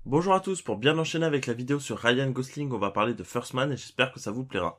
Bonjour à tous, pour bien enchaîner avec la vidéo sur Ryan Gosling, on va parler de First Man et j'espère que ça vous plaira.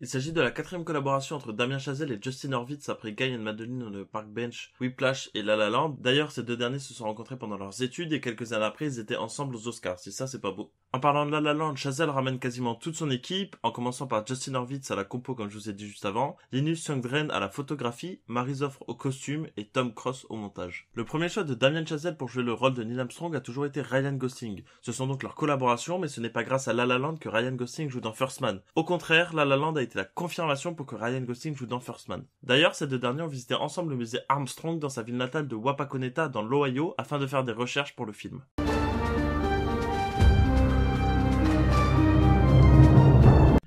Il s'agit de la quatrième collaboration entre Damien Chazelle et Justin Hurwitz après Guy and Madeline on the Park Bench, Whiplash et La La Land. D'ailleurs, ces deux derniers se sont rencontrés pendant leurs études et quelques années après, ils étaient ensemble aux Oscars, si ça c'est pas beau. En parlant de La La Land, Chazelle ramène quasiment toute son équipe, en commençant par Justin Hurwitz à la compo comme je vous ai dit juste avant, Linus Sjögren à la photographie, Mary Zophre au costume et Tom Cross au montage. Le premier choix de Damien Chazelle pour jouer le rôle de Neil Armstrong a toujours été Ryan Gosling. Ce sont donc leurs collaborations, mais ce n'est pas grâce à La La Land que Ryan Gosling joue dans First Man. Au contraire, La La Land a été la confirmation pour que Ryan Gosling joue dans First Man. D'ailleurs, ces deux derniers ont visité ensemble le musée Armstrong dans sa ville natale de Wapakoneta dans l'Ohio afin de faire des recherches pour le film.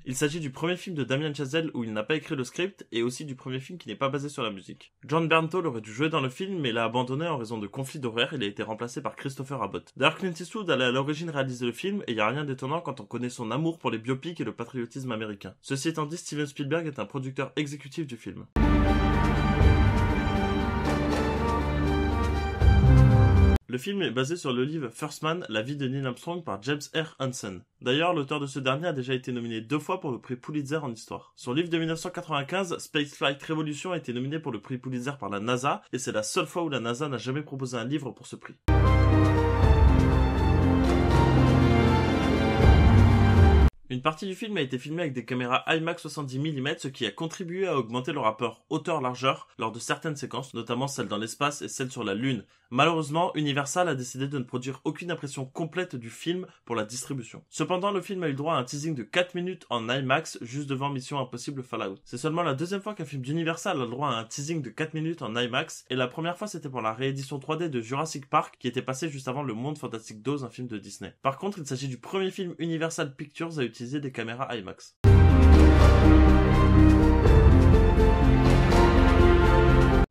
Il s'agit du premier film de Damien Chazelle où il n'a pas écrit le script et aussi du premier film qui n'est pas basé sur la musique. John Bernthal aurait dû jouer dans le film mais l'a abandonné en raison de conflits d'horaire et il a été remplacé par Christopher Abbott. D'ailleurs, Clint Eastwood allait à l'origine réaliser le film et il n'y a rien d'étonnant quand on connaît son amour pour les biopics et le patriotisme américain. Ceci étant dit, Steven Spielberg est un producteur exécutif du film. Le film est basé sur le livre First Man, la vie de Neil Armstrong par James R. Hansen. D'ailleurs, l'auteur de ce dernier a déjà été nominé 2 fois pour le prix Pulitzer en histoire. Son livre de 1995, Spaceflight Revolution, a été nominé pour le prix Pulitzer par la NASA, et c'est la seule fois où la NASA n'a jamais proposé un livre pour ce prix. Une partie du film a été filmée avec des caméras IMAX 70 mm, ce qui a contribué à augmenter le rapport hauteur-largeur lors de certaines séquences, notamment celles dans l'espace et celles sur la Lune. Malheureusement, Universal a décidé de ne produire aucune impression complète du film pour la distribution. Cependant, le film a eu le droit à un teasing de 4 minutes en IMAX juste devant Mission Impossible Fallout. C'est seulement la deuxième fois qu'un film d'Universal a le droit à un teasing de 4 minutes en IMAX, et la première fois c'était pour la réédition 3D de Jurassic Park qui était passée juste avant Le Monde Fantastique 2, un film de Disney. Par contre, il s'agit du premier film Universal Pictures à utiliser des caméras IMAX.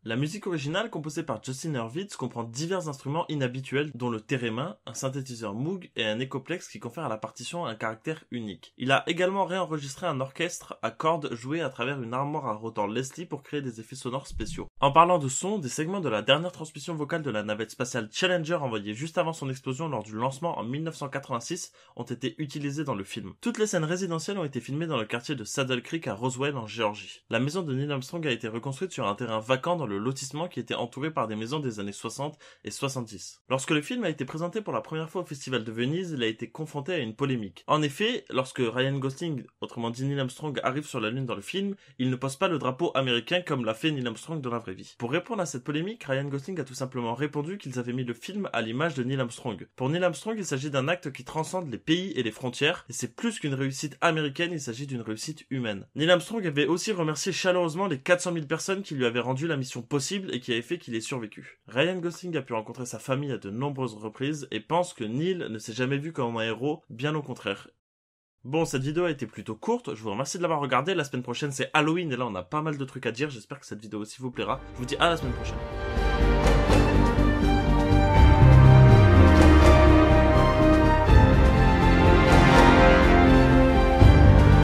La musique originale, composée par Justin Hurwitz, comprend divers instruments inhabituels, dont le thérémin, un synthétiseur Moog et un écoplex qui confèrent à la partition un caractère unique. Il a également réenregistré un orchestre à cordes joué à travers une armoire à rotor Leslie pour créer des effets sonores spéciaux. En parlant de son, des segments de la dernière transmission vocale de la navette spatiale Challenger envoyée juste avant son explosion lors du lancement en 1986 ont été utilisés dans le film. Toutes les scènes résidentielles ont été filmées dans le quartier de Saddle Creek à Roswell en Géorgie. La maison de Neil Armstrong a été reconstruite sur un terrain vacant dans le lotissement qui était entouré par des maisons des années 60 et 70. Lorsque le film a été présenté pour la première fois au Festival de Venise, il a été confronté à une polémique. En effet, lorsque Ryan Gosling, autrement dit Neil Armstrong, arrive sur la Lune dans le film, il ne pose pas le drapeau américain comme l'a fait Neil Armstrong dans la vraie vie. Pour répondre à cette polémique, Ryan Gosling a tout simplement répondu qu'ils avaient mis le film à l'image de Neil Armstrong. Pour Neil Armstrong, il s'agit d'un acte qui transcende les pays et les frontières, et c'est plus qu'une réussite américaine, il s'agit d'une réussite humaine. Neil Armstrong avait aussi remercié chaleureusement les 400 000 personnes qui lui avaient rendu la mission possible et qui avait fait qu'il ait survécu. Ryan Gosling a pu rencontrer sa famille à de nombreuses reprises et pense que Neil ne s'est jamais vu comme un héros, bien au contraire. Bon, cette vidéo a été plutôt courte, je vous remercie de l'avoir regardée. La semaine prochaine c'est Halloween et là on a pas mal de trucs à dire, j'espère que cette vidéo aussi vous plaira. Je vous dis à la semaine prochaine.